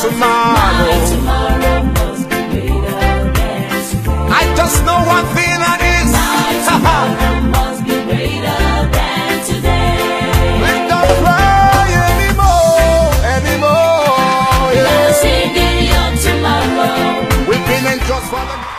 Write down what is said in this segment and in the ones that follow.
tomorrow must be greater than today. I just know one thing, and it's my tomorrow must be greater than today. We don't cry anymore. Yeah. We're singing your tomorrow. We've been in just for the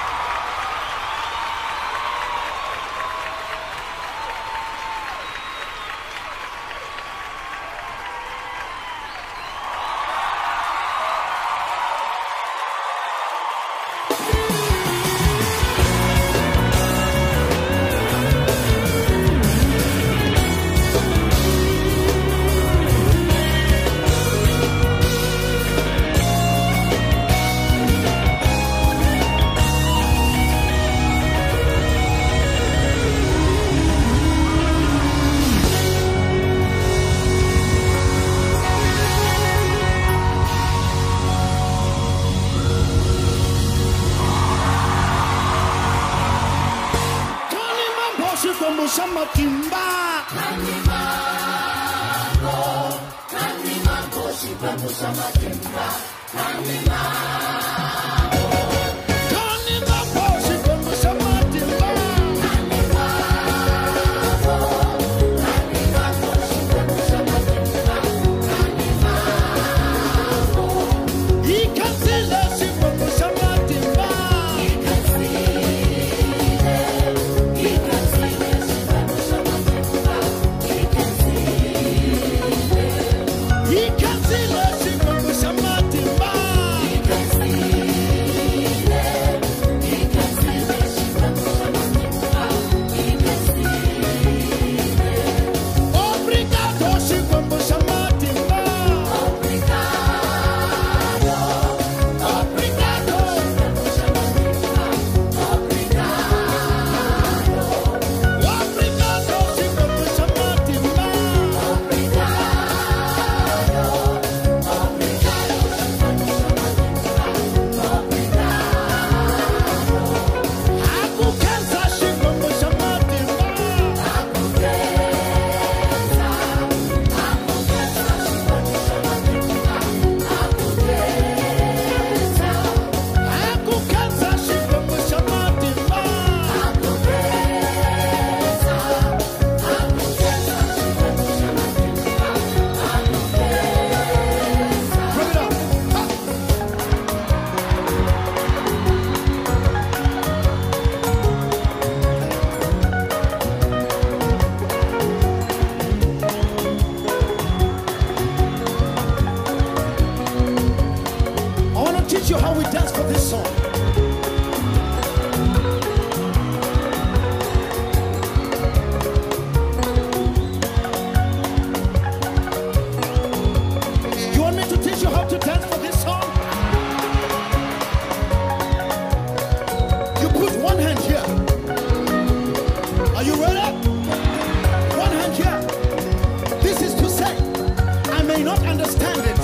not understand it.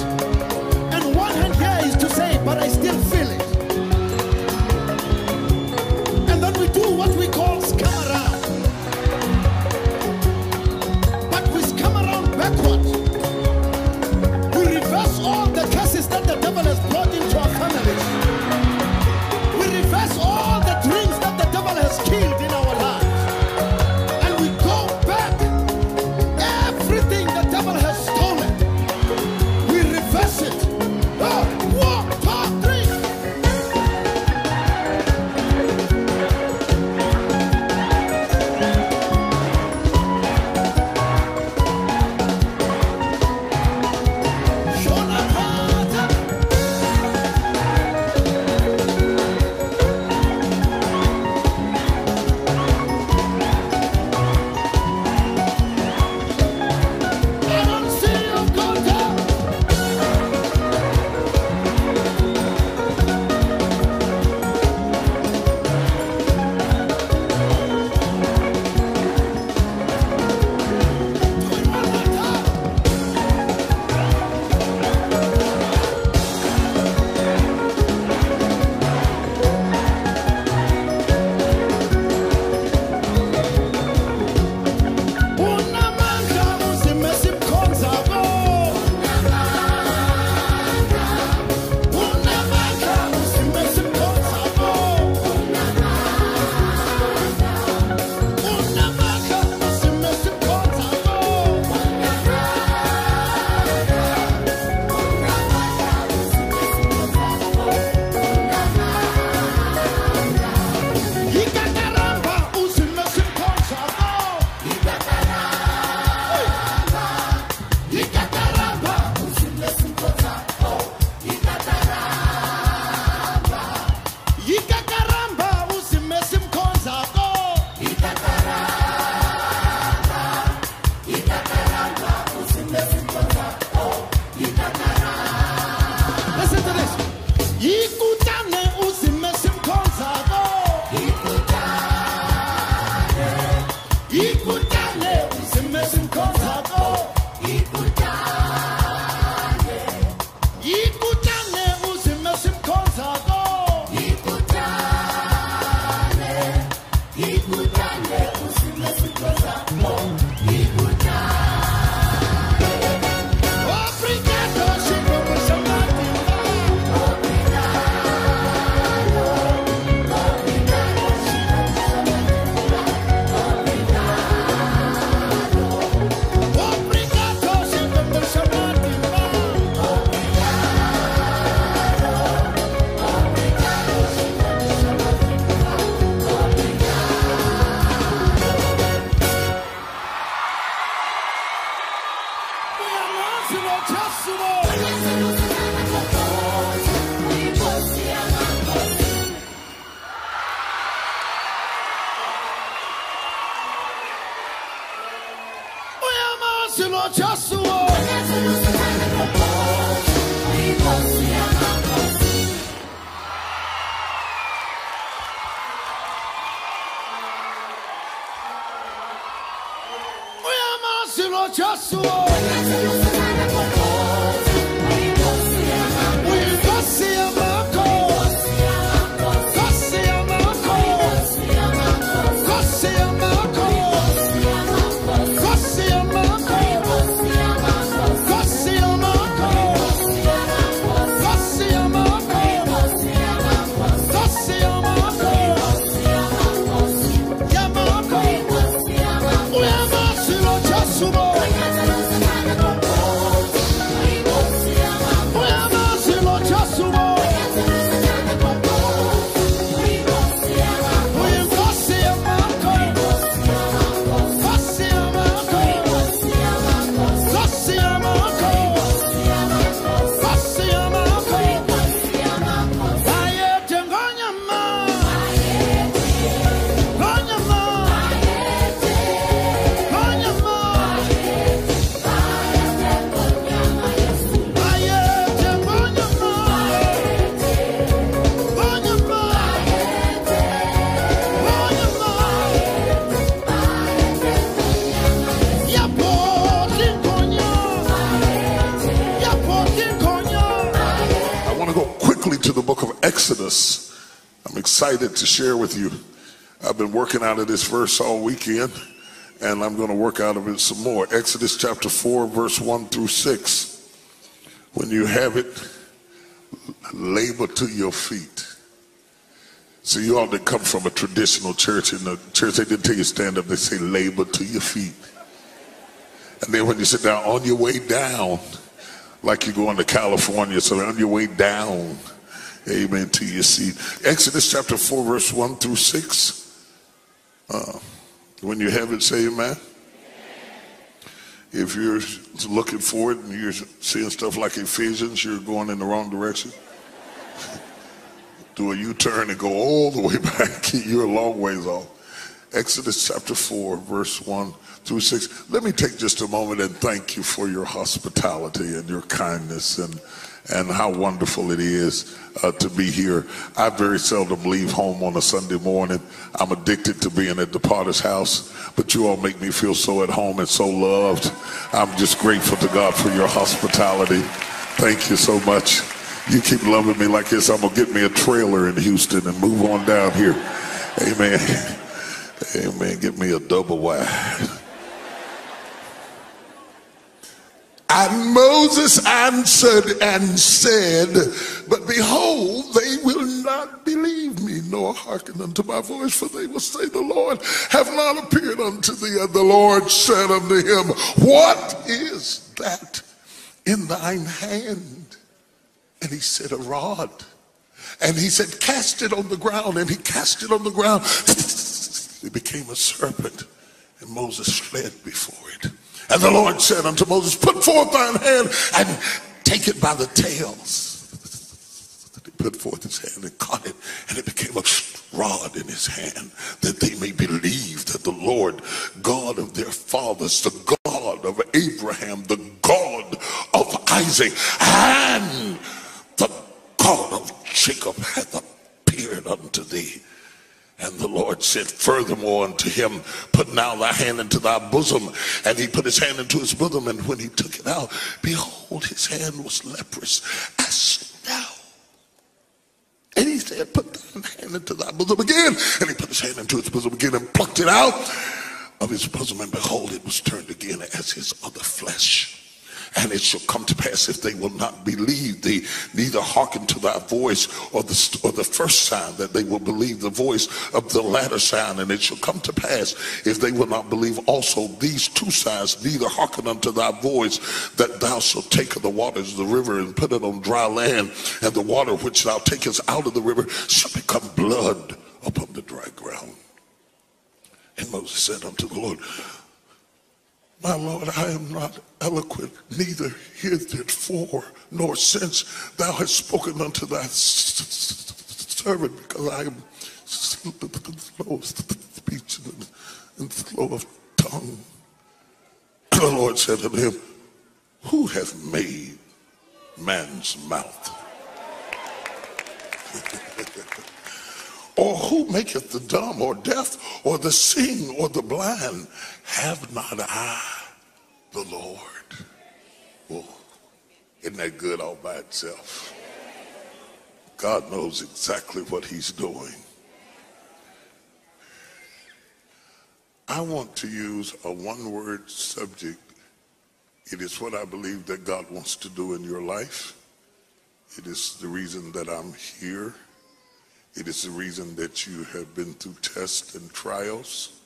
And one hand here is to say, but I still feel it. Exodus. I'm excited to share with you. I've been working out of this verse all weekend, and I'm going to work out of it some more. Exodus chapter 4, verse 1 through 6. When you have it, labor to your feet. So you all that come from a traditional church, in the church they didn't tell you stand up, they say labor to your feet. And then when you sit down, on your way down, like you're going to California, so on your way down, amen, to your seat. Exodus chapter 4, verse 1 through 6. When you have it, say amen. If you're looking for it and you're seeing stuff like Ephesians, you're going in the wrong direction. Do a U-turn and go all the way back. You're a long ways off. Exodus chapter 4, verse 1 through 6. Let me take just a moment and thank you for your hospitality and your kindness and how wonderful it is to be here. I very seldom leave home on a Sunday morning. I'm addicted to being at the Potter's house, but you all make me feel so at home and so loved. I'm just grateful to God for your hospitality. Thank you so much. You keep loving me like this, I'm gonna get me a trailer in Houston and move on down here. Amen. Amen. Get me a double wide. And Moses answered and said, but behold, they will not believe me, nor hearken unto my voice, for they will say, the Lord have not appeared unto thee. And the Lord said unto him, what is that in thine hand? And he said, a rod. And he said, cast it on the ground. And he cast it on the ground. It became a serpent, and Moses fled before it. And the Lord said unto Moses, put forth thine hand and take it by the tails. He put forth his hand and caught it, and it became a rod in his hand, that they may believe that the Lord God of their fathers, the God of Abraham, the God of Isaac, and the God of Jacob hath appeared unto thee. And the Lord said furthermore unto him, put now thy hand into thy bosom. And he put his hand into his bosom, and when he took it out, behold, his hand was leprous as snow. And he said, put thine hand into thy bosom again. And he put his hand into his bosom again and plucked it out of his bosom, and behold, it was turned again as his other flesh. And it shall come to pass, if they will not believe thee, neither hearken to thy voice or the first sign, that they will believe the voice of the latter sign. And it shall come to pass, if they will not believe also these two signs, neither hearken unto thy voice, that thou shalt take of the waters of the river and put it on dry land, and the water which thou takest out of the river shall become blood upon the dry ground. And Moses said unto the Lord, my Lord, I am not eloquent, neither heretofore nor since thou hast spoken unto thy servant, because I am slow of speech and slow of tongue. And the Lord said unto him, who hath made man's mouth? Or who maketh the dumb or deaf or the seeing or the blind? Have not I the Lord. Oh, isn't that good all by itself? God knows exactly what he's doing. I want to use a one-word subject. It is what I believe that God wants to do in your life. It is the reason that I'm here. It is the reason that you have been through tests and trials.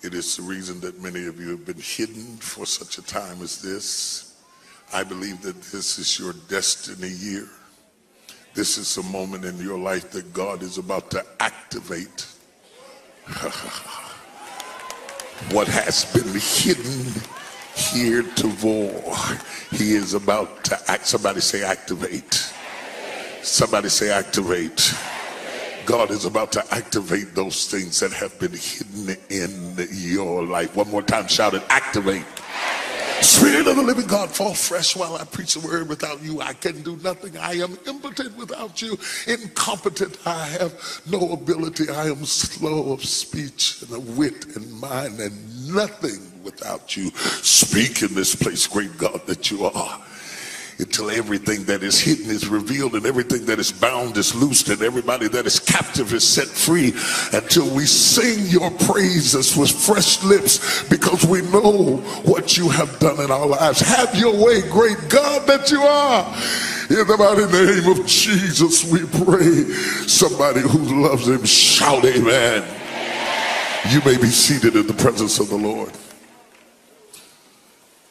It is the reason that many of you have been hidden for such a time as this. I believe that this is your destiny year. This is a moment in your life that God is about to activate what has been hidden heretofore. He is about to act. Somebody say activate. Somebody say activate. God is about to activate those things that have been hidden in your life. One more time, shout it, activate. Spirit of the living God, fall fresh while I preach the word. Without you, I can do nothing. I am impotent without you, incompetent. I have no ability. I am slow of speech and of wit and mind, and nothing without you. Speak in this place, great God, that you are, until everything that is hidden is revealed and everything that is bound is loosed and everybody that is captive is set free, until we sing your praises with fresh lips because we know what you have done in our lives. Have your way, great God that you are. In the mighty name of Jesus we pray. Somebody who loves him shout amen. You may be seated in the presence of the Lord.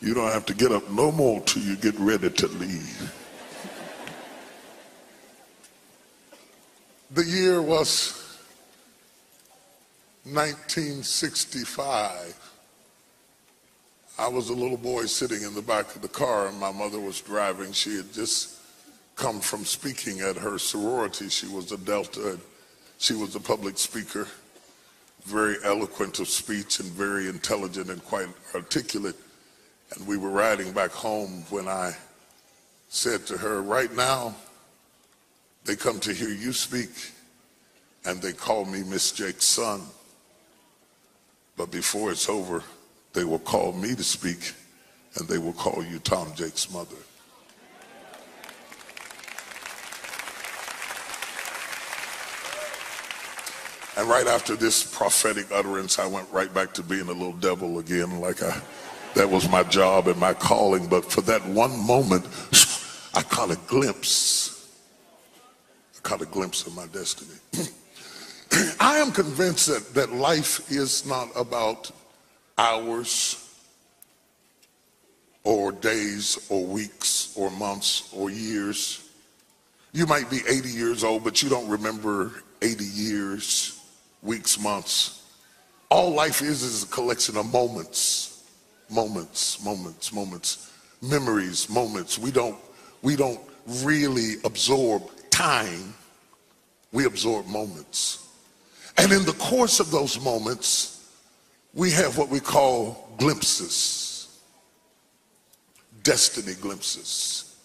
You don't have to get up no more till you get ready to leave. The year was 1965. I was a little boy sitting in the back of the car and my mother was driving. She had just come from speaking at her sorority. She was a Delta. She was a public speaker, very eloquent of speech and very intelligent and quite articulate. And we were riding back home when I said to her, right now, they come to hear you speak and they call me Miss Jake's son. But before it's over, they will call me to speak and they will call you Tom Jake's mother. And right after this prophetic utterance, I went right back to being a little devil again, that was my job and my calling. But for that one moment, I caught a glimpse. I caught a glimpse of my destiny. I am convinced that life is not about hours or days or weeks or months or years. You might be 80 years old, but you don't remember 80 years, weeks, months. All life is a collection of moments. Moments, memories, moments. We don't really absorb time. We absorb moments. And in the course of those moments, we have what we call glimpses, destiny glimpses,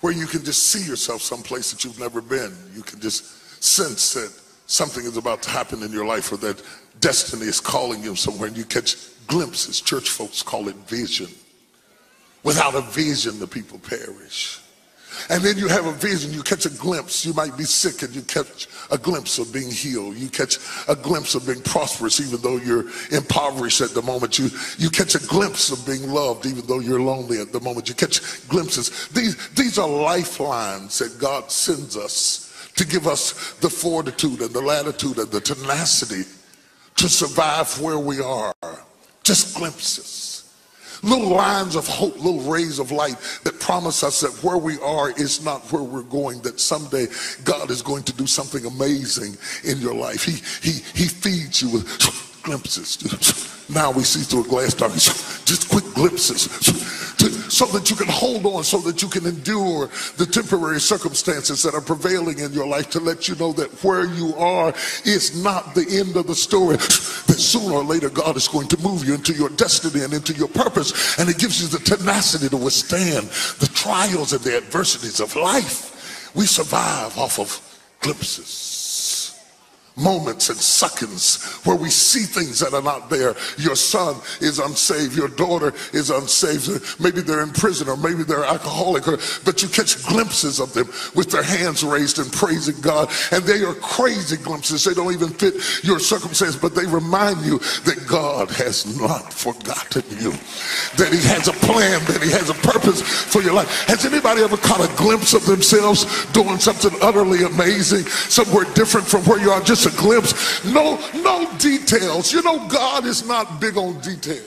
where you can just see yourself someplace that you've never been. You can just sense that something is about to happen in your life, or that destiny is calling you somewhere, and you catch glimpses. Church folks call it vision. Without a vision, the people perish. And then you have a vision, you catch a glimpse. You might be sick and you catch a glimpse of being healed. You catch a glimpse of being prosperous even though you're impoverished at the moment. You catch a glimpse of being loved even though you're lonely at the moment. You catch glimpses. These are lifelines that God sends us to give us the fortitude and the latitude and the tenacity to survive where we are. Just glimpses, little lines of hope, little rays of light that promise us that where we are is not where we're going, that someday God is going to do something amazing in your life. He feeds you with glimpses. Now we see through a glass darkly, just quick glimpses, so that you can hold on, so that you can endure the temporary circumstances that are prevailing in your life, to let you know that where you are is not the end of the story, that sooner or later God is going to move you into your destiny and into your purpose, and it gives you the tenacity to withstand the trials and the adversities of life. We survive off of glimpses, moments and seconds where we see things that are not there. Your son is unsaved, your daughter is unsaved, maybe they're in prison or maybe they're alcoholic, but you catch glimpses of them with their hands raised and praising God, and they are crazy glimpses. They don't even fit your circumstance, but they remind you that God has not forgotten you, that he has a plan, that he has a purpose for your life. Has anybody ever caught a glimpse of themselves doing something utterly amazing, somewhere different from where you are? Just a glimpse, no details. You know, God is not big on details.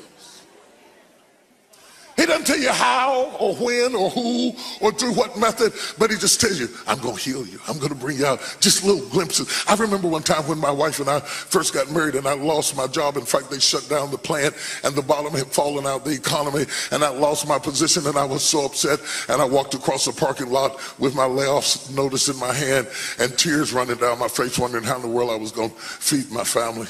He doesn't tell you how or when or who or through what method, but he just tells you, I'm going to heal you. I'm going to bring you out. Just little glimpses. I remember one time when my wife and I first got married and I lost my job. In fact, they shut down the plant and the bottom had fallen out the economy, and I lost my position, and I was so upset. And I walked across the parking lot with my layoffs notice in my hand and tears running down my face, wondering how in the world I was going to feed my family.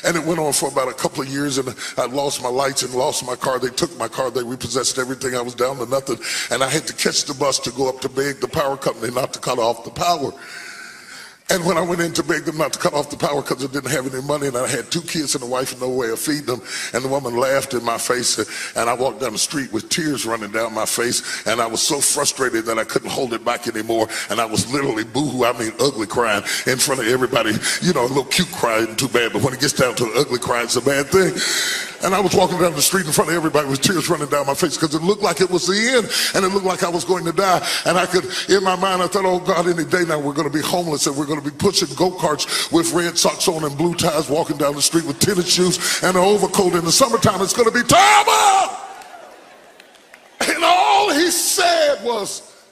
And it went on for about a couple of years, and I lost my lights and lost my car. They took my car. They repossessed everything. I was down to nothing, and I had to catch the bus to go up to beg the power company not to cut off the power. And when I went in to beg them not to cut off the power because I didn't have any money, and I had 2 kids and a wife and no way of feeding them, and the woman laughed in my face, and I walked down the street with tears running down my face, and I was so frustrated that I couldn't hold it back anymore, and I was literally boo-hoo, I mean ugly crying in front of everybody. You know, a little cute cry isn't too bad, but when it gets down to an ugly cry, it's a bad thing. And I was walking down the street in front of everybody with tears running down my face because it looked like it was the end, and it looked like I was going to die. And I could, in my mind, I thought, oh God, any day now we're going to be homeless, and we're going to be pushing go-karts with red socks on and blue ties, walking down the street with tennis shoes and an overcoat. In the summertime, it's going to be terrible. And all he said was,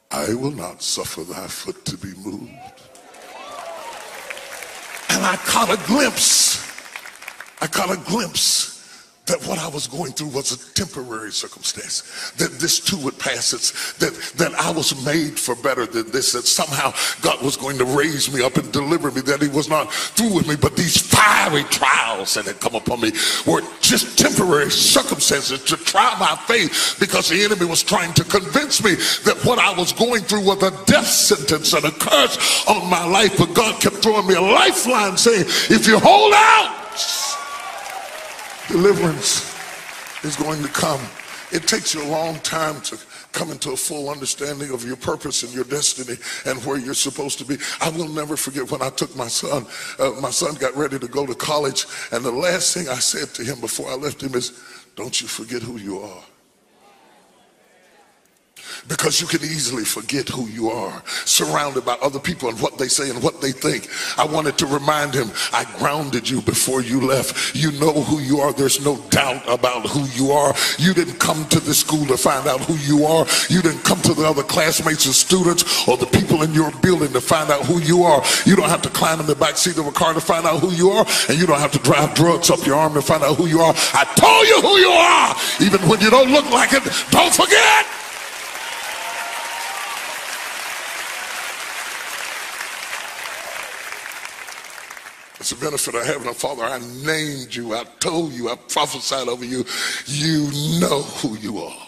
I will not suffer thy foot to be moved. And I caught a glimpse that what I was going through was a temporary circumstance, that this too would pass. That I was made for better than this, that somehow God was going to raise me up and deliver me, that he was not through with me, but these fiery trials that had come upon me were just temporary circumstances to try my faith, because the enemy was trying to convince me that what I was going through was a death sentence and a curse on my life. But God kept throwing me a lifeline saying, if you hold out, deliverance is going to come. It takes you a long time to come into a full understanding of your purpose and your destiny and where you're supposed to be. I will never forget when I took my son got ready to go to college, and the last thing I said to him before I left him is, don't you forget who you are. Because you can easily forget who you are, surrounded by other people and what they say and what they think. I wanted to remind him, I grounded you before you left. You know who you are. There's no doubt about who you are. You didn't come to this school to find out who you are. You didn't come to the other classmates and students or the people in your building to find out who you are. You don't have to climb in the back seat of a car to find out who you are, and you don't have to drive drugs up your arm to find out who you are. I told you who you are. Even when you don't look like it, don't forget. It's a benefit of having a father. I named you, I told you, I prophesied over you. You know who you are.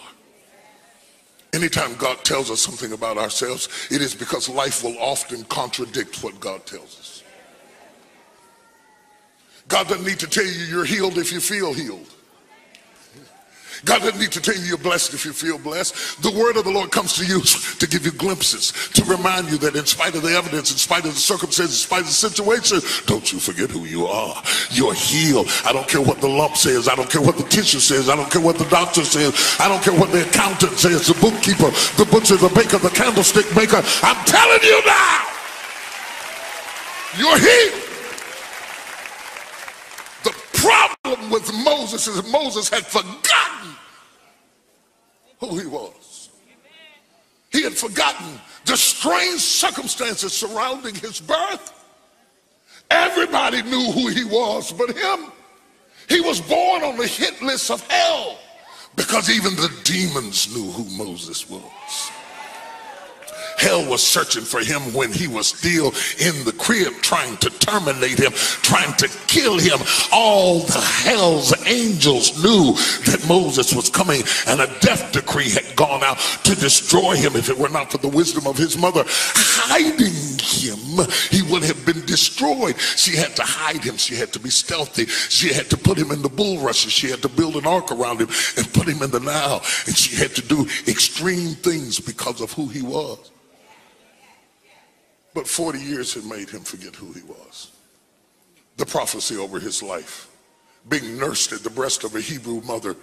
Anytime God tells us something about ourselves, it is because life will often contradict what God tells us. God doesn't need to tell you you're healed if you feel healed. God doesn't need to tell you you're blessed if you feel blessed. The word of the Lord comes to you to give you glimpses, to remind you that in spite of the evidence, in spite of the circumstances, in spite of the situation, don't you forget who you are. You're healed. I don't care what the lump says. I don't care what the tissue says. I don't care what the doctor says. I don't care what the accountant says, the bookkeeper, the butcher, the baker, the candlestick maker. I'm telling you now, you're healed. The problem with Moses is Moses had forgotten who he was. He had forgotten the strange circumstances surrounding his birth. Everybody knew who he was but him. He was born on the hit list of hell because even the demons knew who Moses was. Hell was searching for him when he was still in the crib, trying to terminate him, trying to kill him. All the hell's angels knew that Moses was coming, and a death decree had gone out to destroy him. If it were not for the wisdom of his mother hiding him, he would have been destroyed. She had to hide him. She had to be stealthy. She had to put him in the bulrushes. She had to build an ark around him and put him in the Nile. And she had to do extreme things because of who he was. But 40 years had made him forget who he was. The prophecy over his life, being nursed at the breast of a Hebrew mother,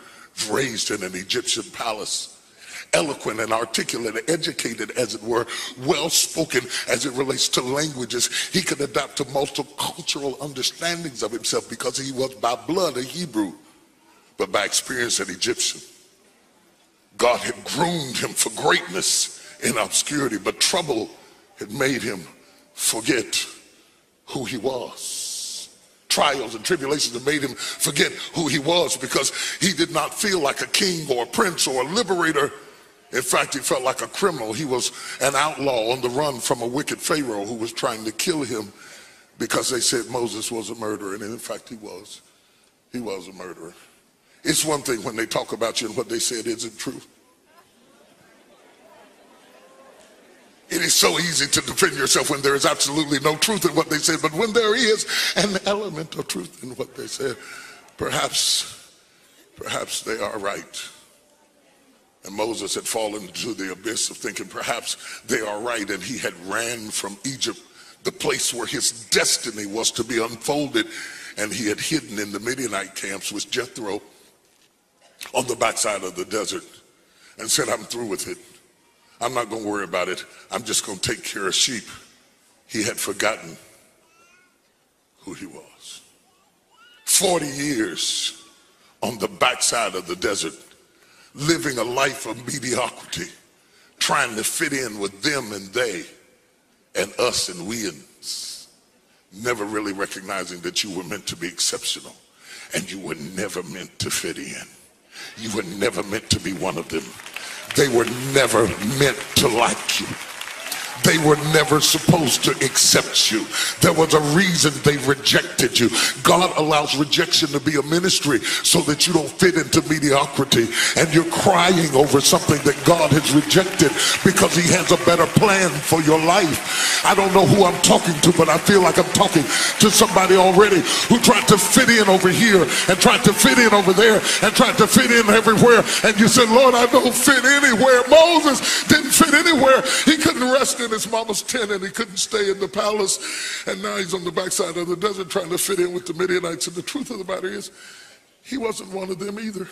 raised in an Egyptian palace, eloquent and articulate, educated as it were, well-spoken as it relates to languages. He could adapt to multicultural understandings of himself because he was by blood a Hebrew, but by experience an Egyptian. God had groomed him for greatness in obscurity, but trouble had made him forget who he was. Trials and tribulations had made him forget who he was because he did not feel like a king or a prince or a liberator. In fact, he felt like a criminal. He was an outlaw on the run from a wicked Pharaoh who was trying to kill him because they said Moses was a murderer. And in fact, he was. He was a murderer. It's one thing when they talk about you and what they said isn't true. It is so easy to defend yourself when there is absolutely no truth in what they said, but when there is an element of truth in what they said, perhaps they are right. And Moses had fallen into the abyss of thinking perhaps they are right, and he had ran from Egypt, the place where his destiny was to be unfolded, and he had hidden in the Midianite camps with Jethro on the backside of the desert and said, I'm through with it. I'm not going to worry about it. I'm just going to take care of sheep. He had forgotten who he was. 40 years on the backside of the desert, living a life of mediocrity, trying to fit in with them and they and us and we-ins, never really recognizing that you were meant to be exceptional and you were never meant to fit in. You were never meant to be one of them. They were never meant to like you. They were never supposed to accept you. There was a reason they rejected you. God allows rejection to be a ministry so that you don't fit into mediocrity and you're crying over something that God has rejected because he has a better plan for your life. I don't know who I'm talking to, but I feel like I'm talking to somebody already who tried to fit in over here and tried to fit in over there and tried to fit in everywhere. And you said, Lord, I don't fit anywhere. Moses didn't fit anywhere. He couldn't rest in his mama's tent and he couldn't stay in the palace, and now he's on the backside of the desert trying to fit in with the Midianites. And the truth of the matter is, he wasn't one of them either.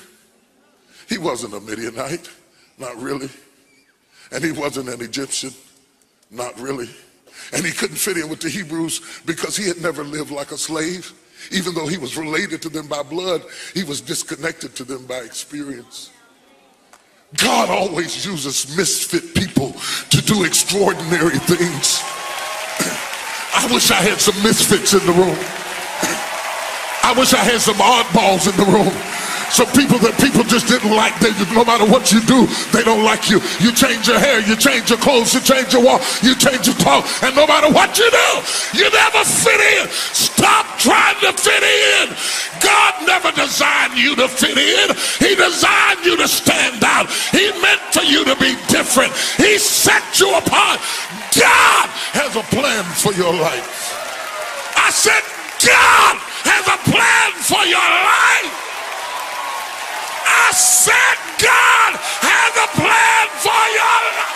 He wasn't a Midianite, not really, and he wasn't an Egyptian, not really, and he couldn't fit in with the Hebrews because he had never lived like a slave. Even though he was related to them by blood, he was disconnected to them by experience. God always uses misfit people to do extraordinary things. I wish I had some misfits in the room. I wish I had some oddballs in the room. Some people that people just didn't like. No matter what you do, they don't like you. You change your hair, you change your clothes, you change your walk, you change your talk, and no matter what you do, you never fit in. Stop trying to fit in. God never designed you to fit in. He designed you to stand out. He meant for you to be different. He set you apart. God has a plan for your life. I said God has a plan for your life. I said God has a plan for your life.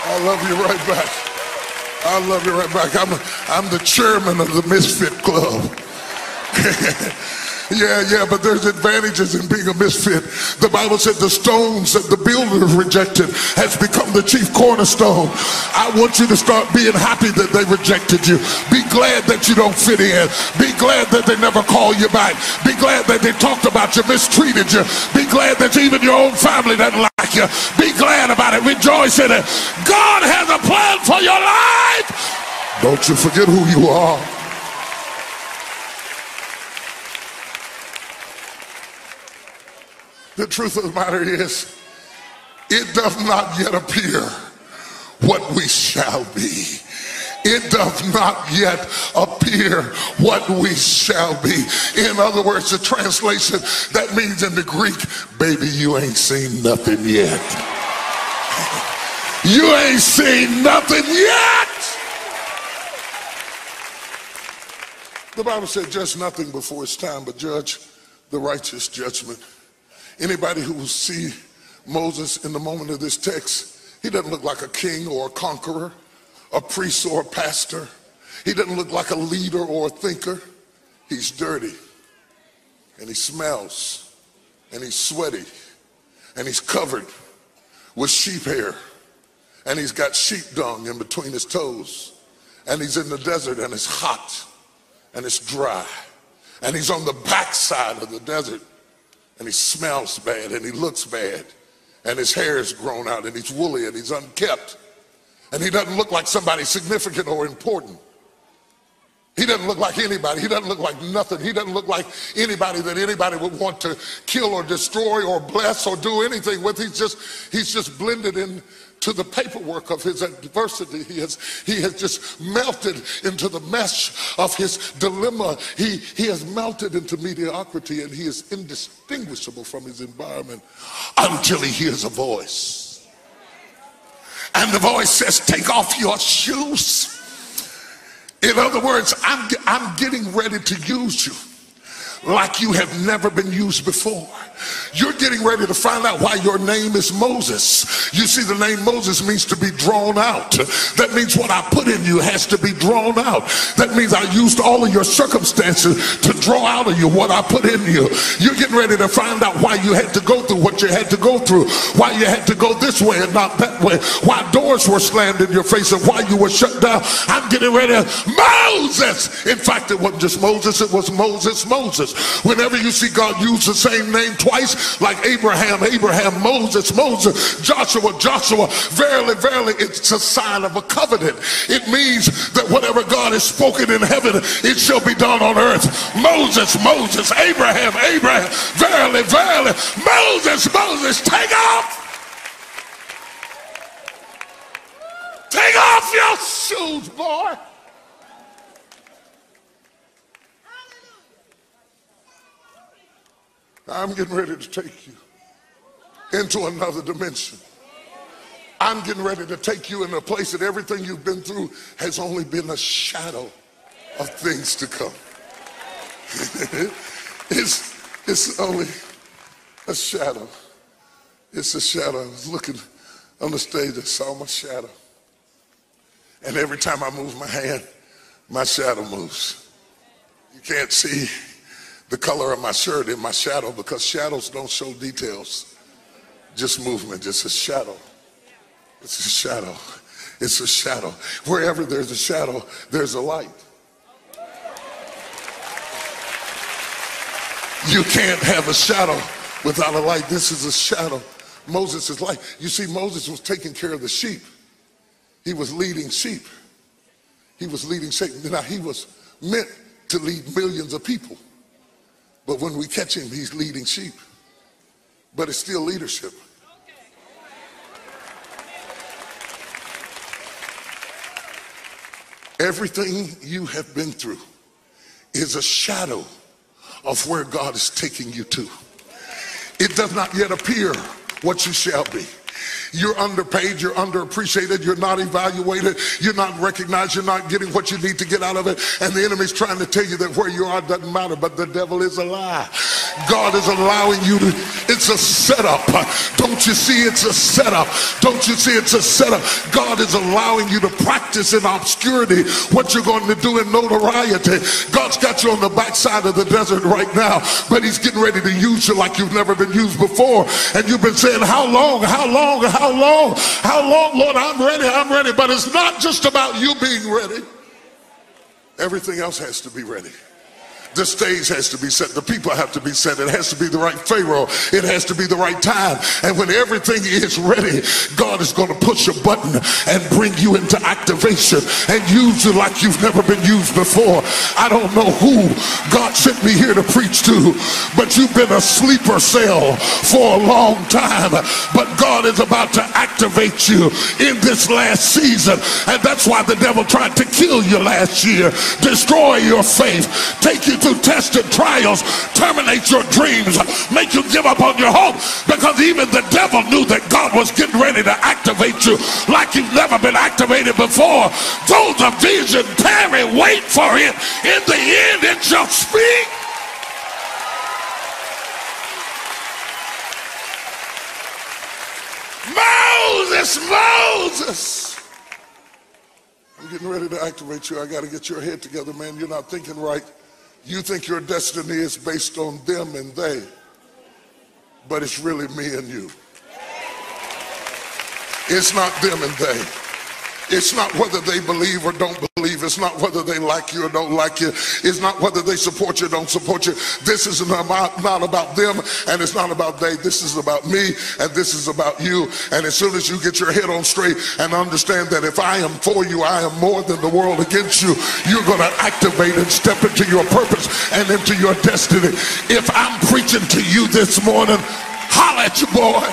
I love you right back. I love you right back. I'm the chairman of the Misfit Club. Yeah, but there's advantages in being a misfit. The Bible said the stones that the builder rejected has become the chief cornerstone. I want you to start being happy that they rejected you. Be glad that you don't fit in. Be glad that they never call you back. Be glad that they talked about you, mistreated you. Be glad that even your own family doesn't like you. Be glad about it. Rejoice in it. God has a plan Don't you forget who you are. The truth of the matter is, it does not yet appear what we shall be. It does not yet appear what we shall be. In other words, the translation, that means in the Greek, baby, you ain't seen nothing yet. You ain't seen nothing yet. The Bible said, judge nothing before it's time, but judge the righteous judgment. Anybody who will see Moses in the moment of this text, he doesn't look like a king or a conqueror, a priest or a pastor. He doesn't look like a leader or a thinker. He's dirty, and he smells, and he's sweaty, and he's covered with sheep hair, and he's got sheep dung in between his toes, and he's in the desert, and it's hot, and it's dry, and he's on the backside of the desert, and he smells bad, and he looks bad, and his hair is grown out, and he's woolly, and he's unkept, and he doesn't look like somebody significant or important. He doesn't look like anybody. He doesn't look like nothing. He doesn't look like anybody that anybody would want to kill or destroy or bless or do anything with. He's just blended into the paperwork of his adversity. He has just melted into the mesh of his dilemma. He has melted into mediocrity, and he is indistinguishable from his environment until he hears a voice. And the voice says, take off your shoes. In other words, I'm getting ready to use you like you have never been used before. You're getting ready to find out why your name is Moses. You see, the name Moses means to be drawn out. That means what I put in you has to be drawn out. That means I used all of your circumstances to draw out of you what I put in you. You're getting ready to find out why you had to go through what you had to go through, why you had to go this way and not that way, why doors were slammed in your face and why you were shut down. I'm getting ready to Moses. In fact, it wasn't just Moses, it was Moses. Whenever you see God use the same name twice, like Abraham, Moses, Joshua, verily, it's a sign of a covenant. It means that whatever God has spoken in heaven, it shall be done on earth. Moses, Abraham, verily, Moses, take off your shoes, boy. I'm getting ready to take you into another dimension. I'm getting ready to take you in a place that everything you've been through has only been a shadow of things to come. It's only a shadow. It's a shadow. I was looking on the stage, I saw my shadow. And every time I move my hand, my shadow moves. You can't see the color of my shirt in my shadow because shadows don't show details, just movement, just a shadow. It's a shadow. It's a shadow. Wherever there's a shadow, there's a light. You can't have a shadow without a light. This is a shadow. Moses is light. You see, Moses was taking care of the sheep. He was leading sheep. He was leading sheep. Now, he was meant to lead millions of people. But when we catch him, he's leading sheep. But it's still leadership. Everything you have been through is a shadow of where God is taking you to. It does not yet appear what you shall be. You're underpaid, you're underappreciated, you're not evaluated, you're not recognized, you're not getting what you need to get out of it, and the enemy's trying to tell you that where you are doesn't matter, but the devil is a lie. God is allowing you to, it's a setup. Don't you see it's a setup? Don't you see it's a setup? God is allowing you to practice in obscurity what you're going to do in notoriety. God's got you on the backside of the desert right now, but he's getting ready to use you like you've never been used before, and you've been saying, how long, Lord, I'm ready, but it's not just about you being ready. Everything else has to be ready. The stage has to be set. The people have to be set. It has to be the right Pharaoh. It has to be the right time. And when everything is ready, God is going to push a button and bring you into activation and use you like you've never been used before. I don't know who God sent me here to preach to, but you've been a sleeper cell for a long time. But God is about to activate you in this last season. And that's why the devil tried to kill you last year, destroy your faith, take you through tested trials, terminate your dreams, make you give up on your hope, because even the devil knew that God was getting ready to activate you like you've never been activated before. Though the vision tarry, wait for it. In the end, it shall speak. Moses, I'm getting ready to activate you. I got to get your head together, man. You're not thinking right. You think your destiny is based on them and they, but it's really me and you. It's not them and they. It's not whether they believe or don't believe. It's not whether they like you or don't like you. It's not whether they support you or don't support you. This is not about them, and it's not about they. This is about me, and this is about you. And as soon as you get your head on straight and understand that if I am for you, I am more than the world against you, you're going to activate and step into your purpose and into your destiny. If I'm preaching to you this morning, holla at your boy.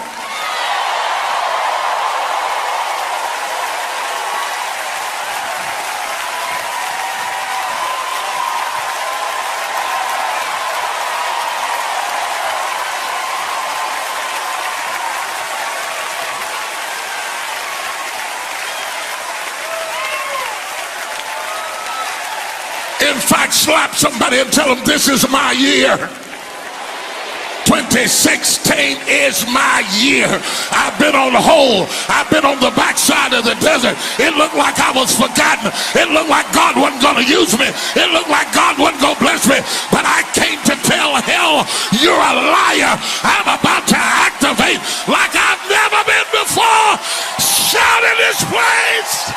In fact, slap somebody and tell them this is my year. 2016 is my year. I've been on hold. I've been on the backside of the desert. It looked like I was forgotten. It looked like God wasn't going to use me. It looked like God wasn't going to bless me. But I came to tell hell, you're a liar. I'm about to activate like I've never been before. Shout in this place.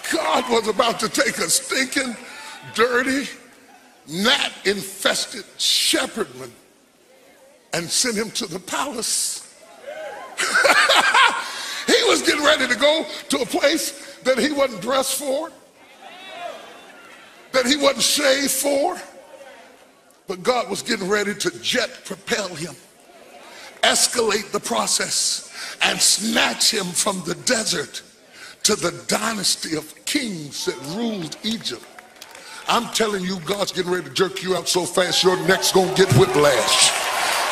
God was about to take a stinking, dirty, gnat-infested shepherdman and send him to the palace. He was getting ready to go to a place that he wasn't dressed for, that he wasn't shaved for, but God was getting ready to jet propel him, escalate the process, and snatch him from the desert to the dynasty of kings that ruled Egypt. I'm telling you, God's getting ready to jerk you out so fast your neck's gonna get whiplash.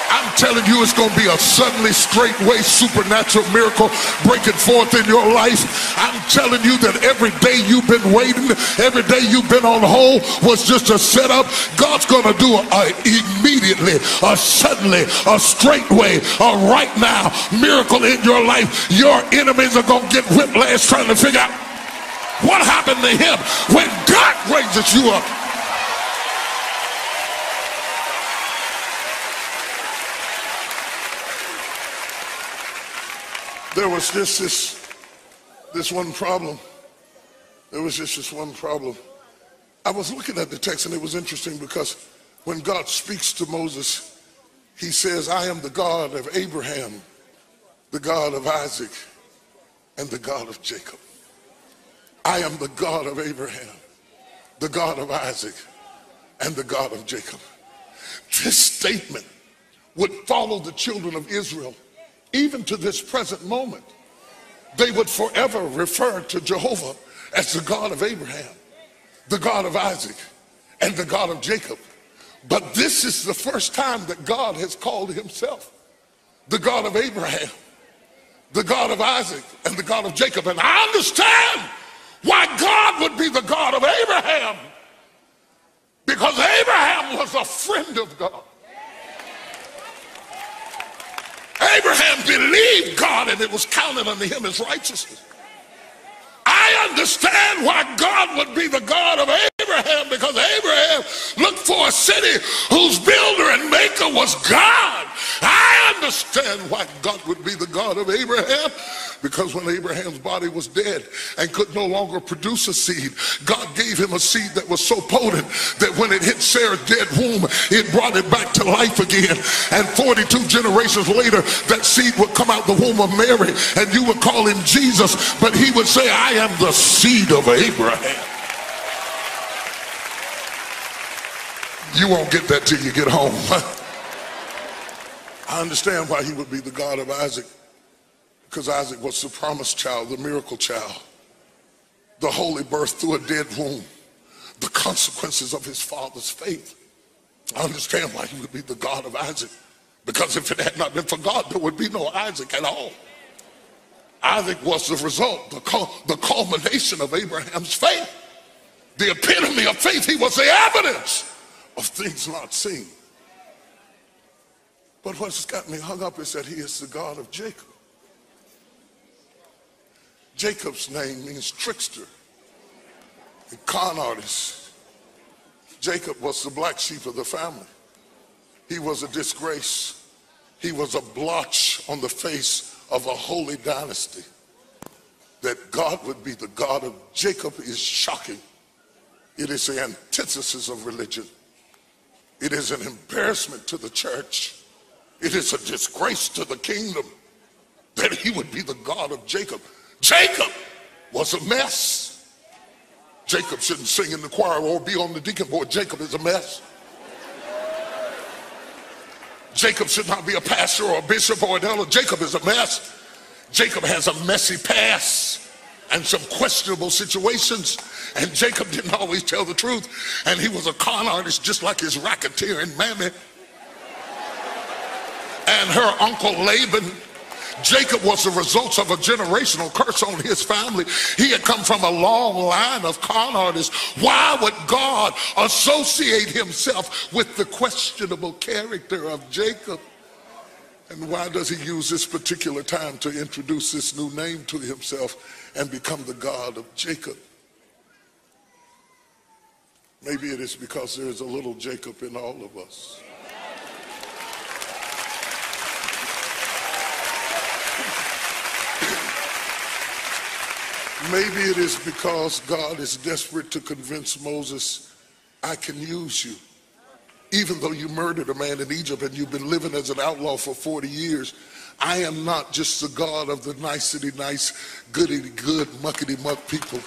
I'm telling you, it's gonna be a suddenly straightway supernatural miracle breaking forth in your life. I'm telling you that every day you've been waiting, every day you've been on hold was just a setup. God's gonna do a immediately, a suddenly, a straightway, a right now miracle in your life. Your enemies are gonna get whiplash trying to figure out what happened to him. When God raises you up, there was just this one problem. There was just this one problem. I was looking at the text and it was interesting because when God speaks to Moses, he says, I am the God of Abraham, the God of Isaac, and the God of Jacob. I am the God of Abraham, the God of Isaac, and the God of Jacob. This statement would follow the children of Israel even to this present moment. They would forever refer to Jehovah as the God of Abraham, the God of Isaac, and the God of Jacob. But this is the first time that God has called himself the God of Abraham, the God of Isaac, and the God of Jacob. And I understand why God would be the God of Abraham, because Abraham was a friend of God. Abraham Abraham believed God and it was counted unto him as righteousness. I understand why God would be the God of Abraham, because Abraham looked for a city whose builder and maker was God. I understand why God would be the God of Abraham, because when Abraham's body was dead and could no longer produce a seed, God gave him a seed that was so potent that when it hit Sarah's dead womb, it brought it back to life again. And 42 generations later, that seed would come out the womb of Mary, and you would call him Jesus, but he would say, I am the seed of Abraham. You won't get that till you get home. I understand why he would be the God of Isaac, because Isaac was the promised child, the miracle child, the holy birth through a dead womb, the consequences of his father's faith. I understand why he would be the God of Isaac, because if it had not been for God, there would be no Isaac at all. Isaac was the result, the culmination of Abraham's faith, the epitome of faith. He was the evidence of things not seen. But what's got me hung up is that he is the God of Jacob. Jacob's name means trickster, a con artist. Jacob was the black sheep of the family. He was a disgrace. He was a blotch on the face of a holy dynasty. That God would be the God of Jacob is shocking. It is the antithesis of religion. It is an embarrassment to the church. It is a disgrace to the kingdom that he would be the God of Jacob. Jacob was a mess. Jacob shouldn't sing in the choir or be on the deacon board. Jacob is a mess. Jacob should not be a pastor or a bishop or an elder. Jacob is a mess. Jacob has a messy past and some questionable situations. And Jacob didn't always tell the truth. And he was a con artist just like his racketeering mammy and her uncle Laban. Jacob was the result of a generational curse on his family. He had come from a long line of con artists. Why would God associate himself with the questionable character of Jacob? And why does he use this particular time to introduce this new name to himself and become the God of Jacob? Maybe it is because there is a little Jacob in all of us. Maybe it is because God is desperate to convince Moses, I can use you. Even though you murdered a man in Egypt and you've been living as an outlaw for 40 years, I am not just the God of the nicety nice, goody good, muckety muck people.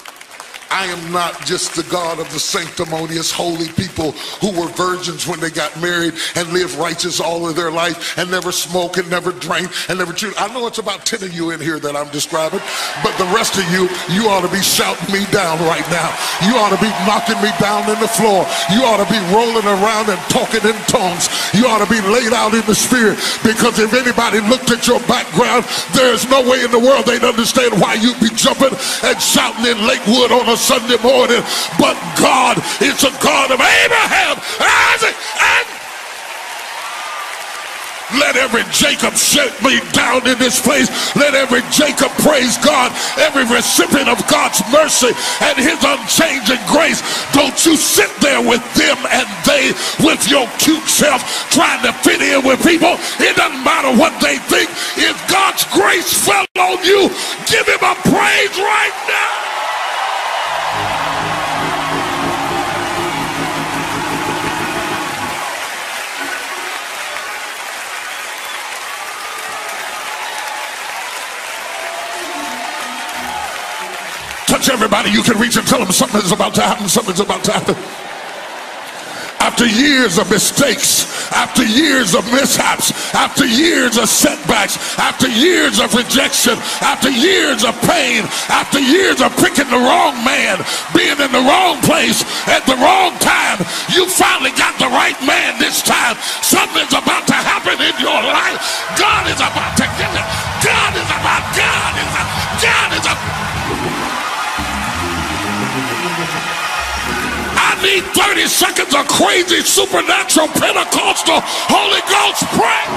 I am not just the God of the sanctimonious holy people who were virgins when they got married and lived righteous all of their life and never smoked and never drank and never chewed. I know it's about 10 of you in here that I'm describing, but the rest of you ought to be shouting me down right now. You ought to be knocking me down in the floor. You ought to be rolling around and talking in tongues. You ought to be laid out in the spirit, because if anybody looked at your background, there's no way in the world they'd understand why you'd be jumping and shouting in Lakewood on a Sunday morning. But God is a God of Abraham, Isaac, and let every Jacob shut me down in this place. Let every Jacob praise God, every recipient of God's mercy and his unchanging grace. Don't you sit there with them and they with your cute self trying to fit in with people. It doesn't matter what they think. If God's grace fell on you, give him a praise right now. Touch everybody you can reach and tell them something is about to happen. Something's about to happen. After years of mistakes, after years of mishaps, after years of setbacks, after years of rejection, after years of pain, after years of picking the wrong man, being in the wrong place at the wrong time, you finally got the right man this time. Something's about to happen in your life. God is about to get it. God is about. I need 30 seconds of crazy, supernatural, Pentecostal, Holy Ghost prayer.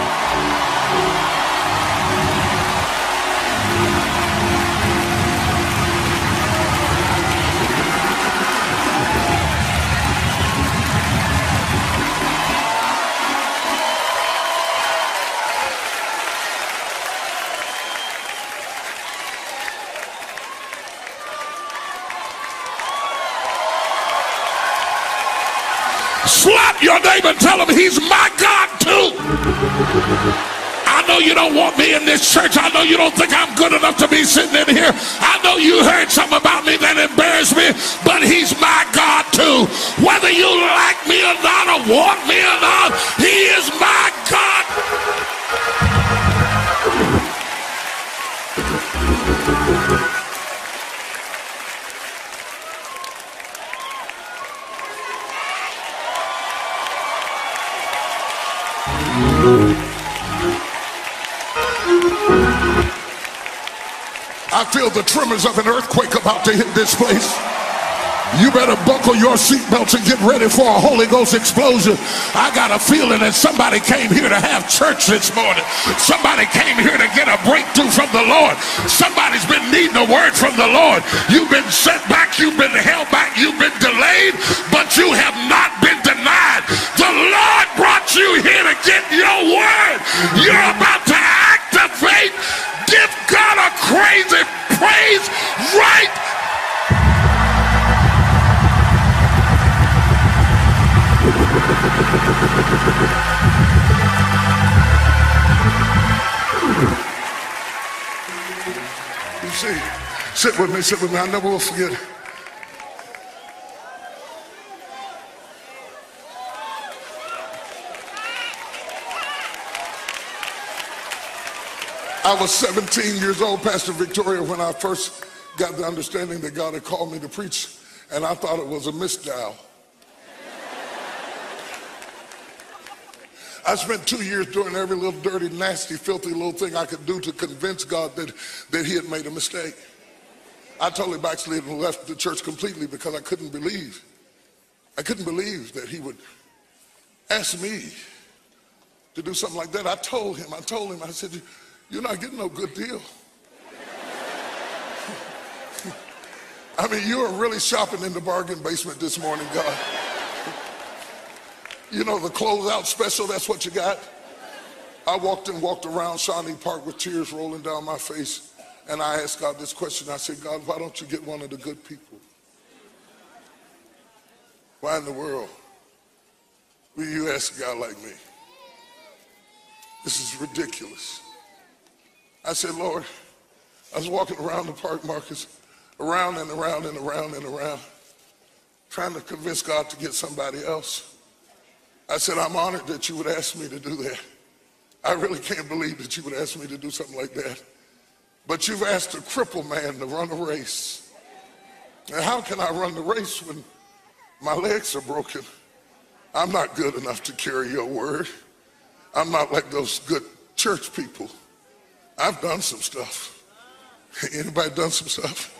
Tap your neighbor and tell him he's my God too. I know you don't want me in this church. I know you don't think I'm good enough to be sitting in here. I know you heard something about me that embarrassed me, but he's my God too. Whether you like me or not, or want me or not, he is my God. I feel the tremors of an earthquake about to hit this place. You better buckle your seatbelts and get ready for a Holy Ghost explosion. I got a feeling that somebody came here to have church this morning. Somebody came here to get a breakthrough from the Lord. Somebody's been needing a word from the Lord. You've been set back, you've been held back, you've been delayed, but you have not been denied. The Lord brought you here to get your word. You're about to activate. Give God a crazy praise right. You see, sit with me, I never will forget. I was 17 years old, Pastor Victoria, when I first got the understanding that God had called me to preach, and I thought it was a misdial. I spent 2 years doing every little dirty, nasty, filthy little thing I could do to convince God that he had made a mistake. I totally backslid and left the church completely because I couldn't believe. I couldn't believe that he would ask me to do something like that. I told him, I said, you're not getting no good deal. I mean, you are really shopping in the bargain basement this morning, God. You know, the closeout special, that's what you got. I walked around Shawnee Park with tears rolling down my face, and I asked God this question. I said, God, why don't you get one of the good people? Why in the world will you ask a guy like me? This is ridiculous. I said, Lord, I was walking around the park, Marcus, around and around and around and around, trying to convince God to get somebody else. I said, I'm honored that you would ask me to do that. I really can't believe that you would ask me to do something like that. But you've asked a crippled man to run a race. And how can I run the race when my legs are broken? I'm not good enough to carry your word. I'm not like those good church people. I've done some stuff. Anybody done some stuff?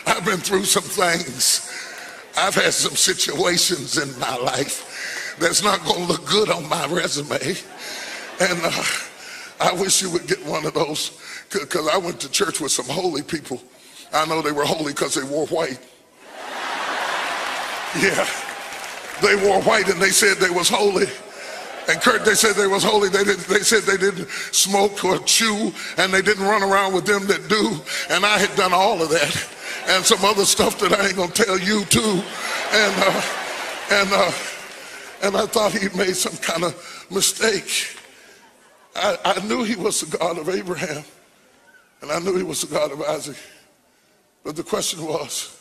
I've been through some things. I've had some situations in my life that's not going to look good on my resume. And I wish you would get one of those, because I went to church with some holy people. I know they were holy because they wore white. Yeah, they wore white and they said they was holy. And Kurt, they said they was holy. They said they didn't smoke or chew, and they didn't run around with them that do. And I had done all of that, and some other stuff that I ain't gonna tell you too. And I thought he made some kind of mistake. I knew he was the God of Abraham, and I knew he was the God of Isaac. But the question was,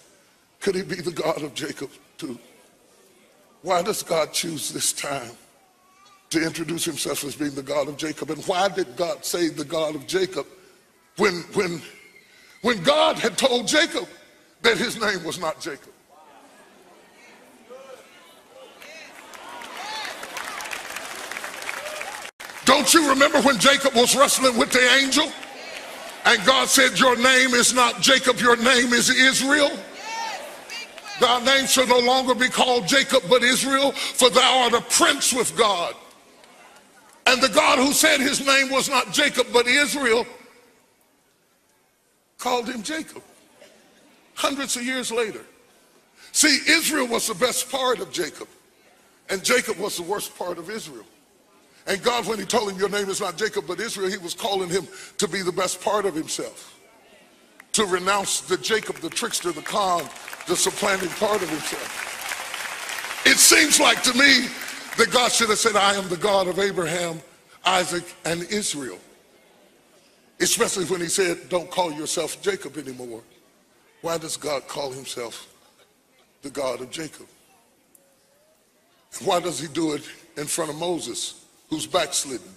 could he be the God of Jacob too? Why does God choose this time to introduce himself as being the God of Jacob? And why did God say the God of Jacob when God had told Jacob that his name was not Jacob? Don't you remember when Jacob was wrestling with the angel? And God said, your name is not Jacob, your name is Israel. Thy name shall no longer be called Jacob, but Israel, for thou art a prince with God. And the God who said his name was not Jacob, but Israel, called him Jacob. Hundreds of years later. See, Israel was the best part of Jacob, and Jacob was the worst part of Israel. And God, when he told him your name is not Jacob, but Israel, he was calling him to be the best part of himself. To renounce the Jacob, the trickster, the con, the supplanting part of himself. It seems like to me that God should have said, I am the God of Abraham, Isaac, and Israel. Especially when he said, don't call yourself Jacob anymore. Why does God call himself the God of Jacob? Why does he do it in front of Moses, who's backslidden?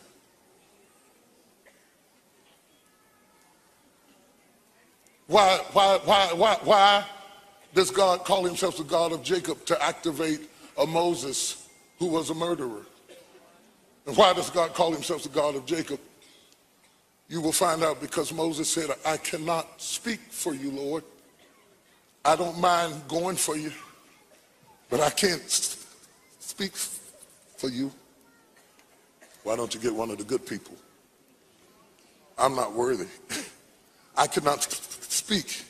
Why does God call himself the God of Jacob to activate a Moses who was a murderer? And why does God call himself the God of Jacob? You will find out because Moses said, I cannot speak for you, Lord. I don't mind going for you, but I can't speak for you. Why don't you get one of the good people? I'm not worthy. I cannot speak.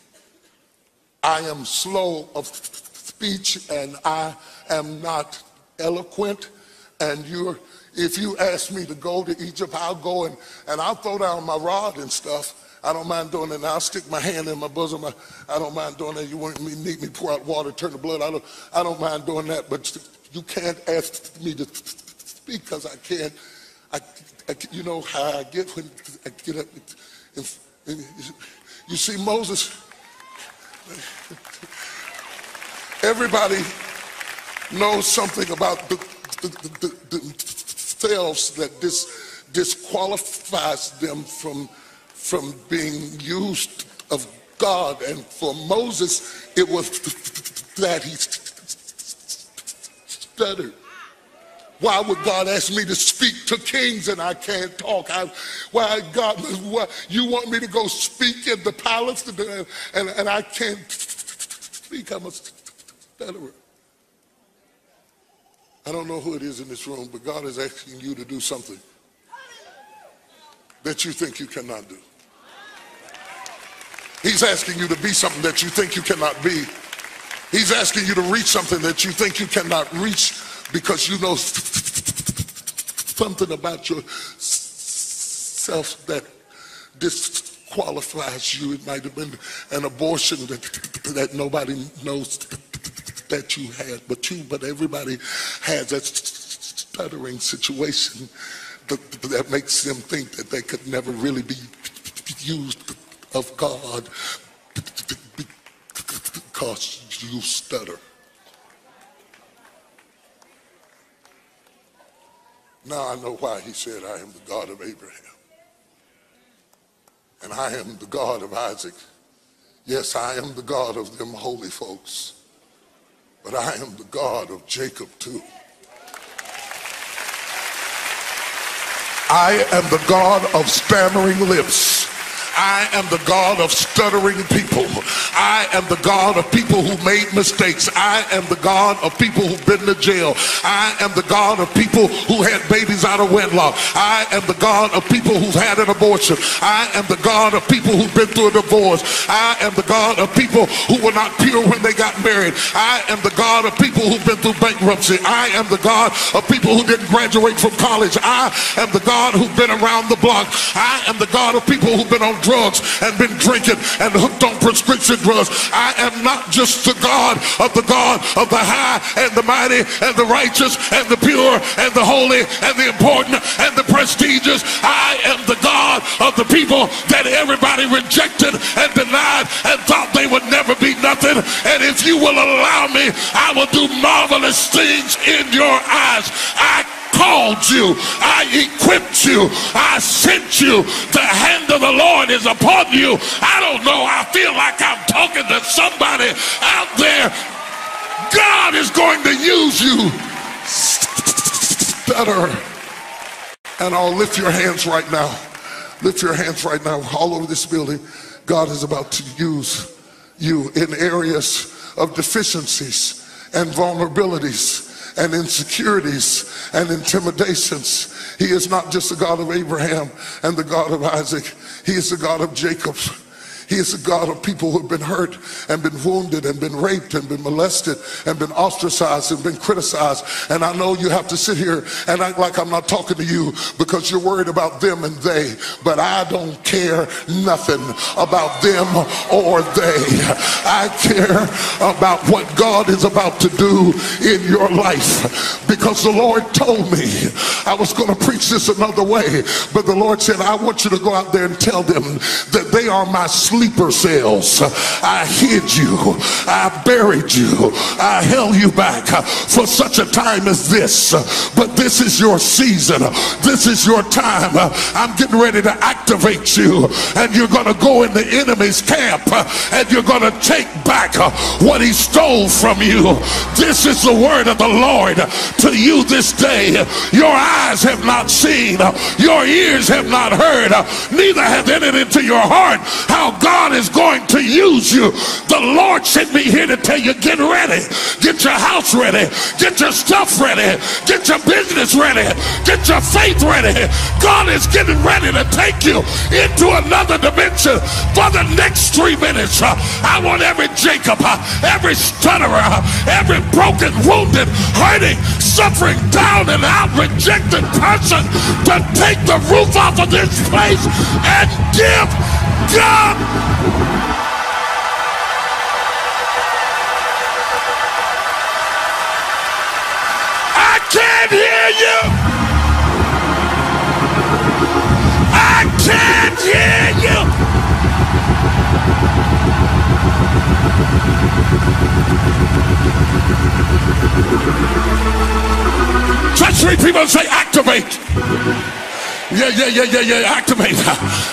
I am slow of speech and I am not eloquent. And if you ask me to go to Egypt, I'll go and I'll throw down my rod and stuff. I don't mind doing it. And I'll stick my hand in my bosom. I don't mind doing that. You need me to pour out water, turn the blood. I don't mind doing that. But you can't ask me to speak because I can't. You know how I get when I get up. You see, Moses, everybody knows something about themselves that disqualifies them from being used of God. And for Moses, it was that he stuttered. Why would God ask me to speak to kings and I can't talk? Why, God, you want me to go speak in the palace and I can't speak? I'm a stutterer. I don't know who it is in this room, but God is asking you to do something that you think you cannot do. He's asking you to be something that you think you cannot be. He's asking you to reach something that you think you cannot reach because you know something about yourself that disqualifies you. It might have been an abortion that nobody knows that you had, but everybody has that stuttering situation that makes them think that they could never really be used of God because you stutter. Now I know why he said, I am the God of Abraham. And I am the God of Isaac. Yes, I am the God of them holy folks. But I am the God of Jacob too. I am the God of stammering lips. I am the God of stuttering people. I am the God of people who made mistakes. I am the God of people who've been to jail. I am the God of people who had babies out of wedlock. I am the God of people who've had an abortion. I am the God of people who've been through a divorce. I am the God of people who were not pure when they got married. I am the God of people who've been through bankruptcy. I am the God of people who didn't graduate from college. I am the God who's been around the block. I am the God of people who've been on drugs and been drinking and hooked on prescription drugs. I am not just the God of the high and the mighty and the righteous and the pure and the holy and the important and the prestigious. I am the God of the people that everybody rejected and denied and thought they would never be nothing. And if you will allow me, I will do marvelous things in your eyes. I called you, I equipped you, I sent you. The hand of the Lord is upon you. I don't know, I feel like I'm talking to somebody out there. God is going to use you. Stutter. And I'll lift your hands right now. Lift your hands right now all over this building. God is about to use you in areas of deficiencies and vulnerabilities and insecurities and intimidations. He is not just the God of Abraham and the God of Isaac. He is the God of Jacob. He is the God of people who have been hurt and been wounded and been raped and been molested and been ostracized and been criticized. And I know you have to sit here and act like I'm not talking to you because you're worried about them and they, but I don't care nothing about them or they. I care about what God is about to do in your life, because the Lord told me I was going to preach this another way, but the Lord said, I want you to go out there and tell them that they are my sleeper cells. I hid you, I buried you, I held you back for such a time as this, but this is your season, this is your time. I'm getting ready to activate you, and you're going to go in the enemy's camp, and you're going to take back what he stole from you. This is the word of the Lord to you this day. Your eyes have not seen, your ears have not heard, neither have entered into your heart how God is going to use you. The Lord sent me here to tell you, get ready, get your house ready, get your stuff ready, get your business ready, get your faith ready. God is getting ready to take you into another dimension for the next 3 minutes. I want every Jacob, every stutterer, every broken, wounded, hurting, suffering, down and out, rejected person to take the roof off of this place and give God. I can't hear you. I can't hear you. Touch 3 people and say, activate. Yeah. Activate.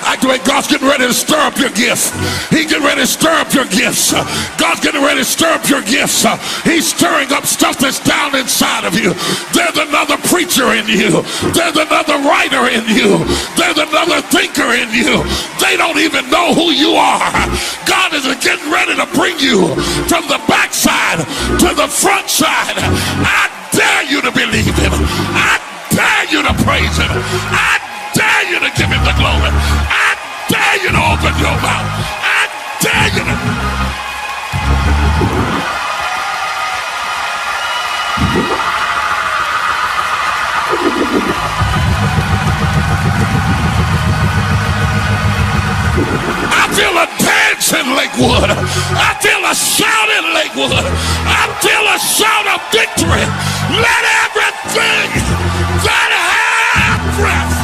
Activate. God's getting ready to stir up your gift. He's getting ready to stir up your gifts. God's getting ready to stir up your gifts. He's stirring up stuff that's down inside of you. There's another preacher in you. There's another writer in you. There's another thinker in you. They don't even know who you are. God is getting ready to bring you from the backside to the front side. I dare you to believe him. I dare you to praise him. I dare you to give him the glory. I dare you to open your mouth. I dare you to. I feel a dance in Lakewood. I feel a shout in Lakewood. I feel a shout of victory. Let everything that have breath.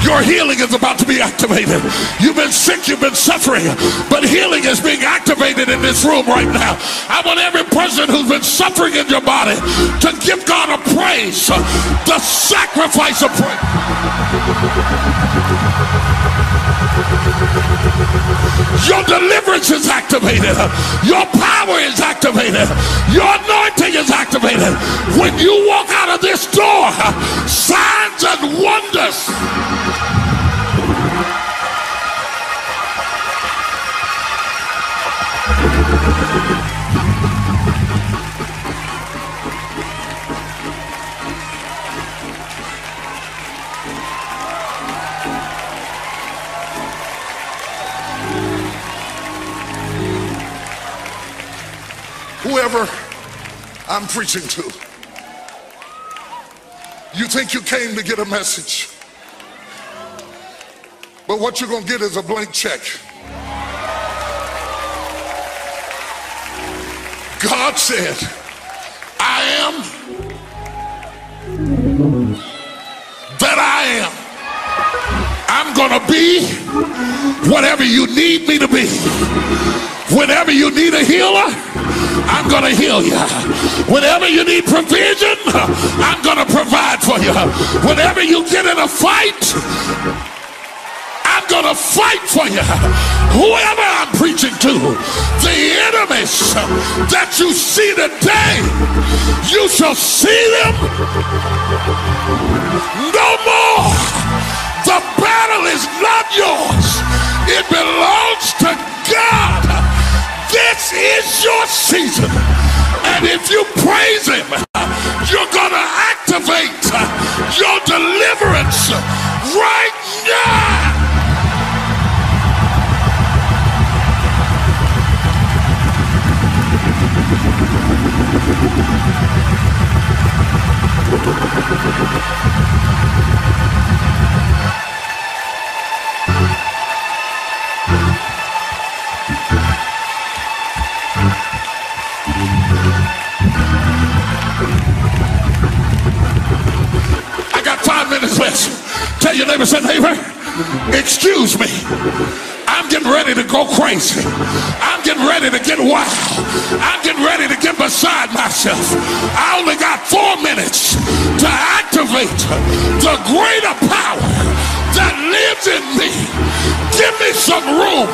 Your healing is about to be activated. You've been sick, you've been suffering, but healing is being activated in this room right now. I want every person who's been suffering in your body to give God a praise, the sacrifice of praise. Your deliverance is activated. Your power is activated. Your anointing is activated. When you walk out of this door, signs and wonders. Whoever I'm preaching to, you think you came to get a message, but what you're going to get is a blank check. God said, I am that I am. I'm going to be whatever you need me to be. Whenever you need a healer, I'm going to heal you. Whenever you need provision, I'm going to provide for you. Whenever you get in a fight, I'm going to fight for you. Whoever I'm preaching to, the enemies that you see today, you shall see them no more. The battle is not yours. It belongs to God. This is your season. And if you praise him, You're going to activate your deliverance right now. I got 5 minutes left. Tell your neighbor, say, neighbor, excuse me. I'm getting ready to go crazy. I'm getting ready to get wild. I'm getting ready to get beside myself. I only got 4 minutes to activate the greater power that lives in me. Give me some room.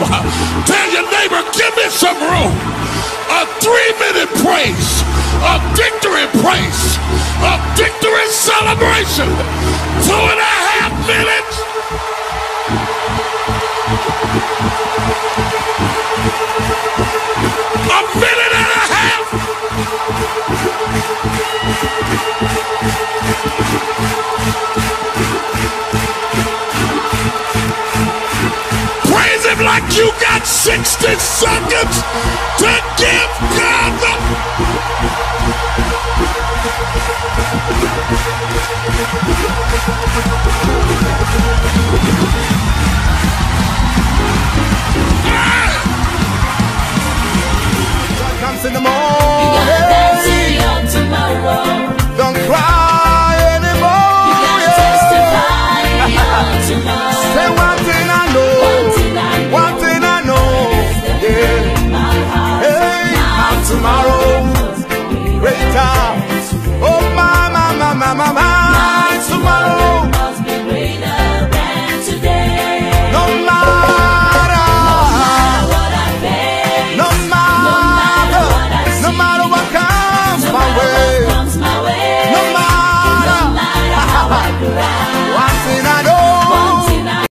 Tell your neighbor, give me some room. A 3-minute praise, a victory praise, a victory celebration. 2.5 minutes. A minute and a half. Praise him like you got 60 seconds to give God the...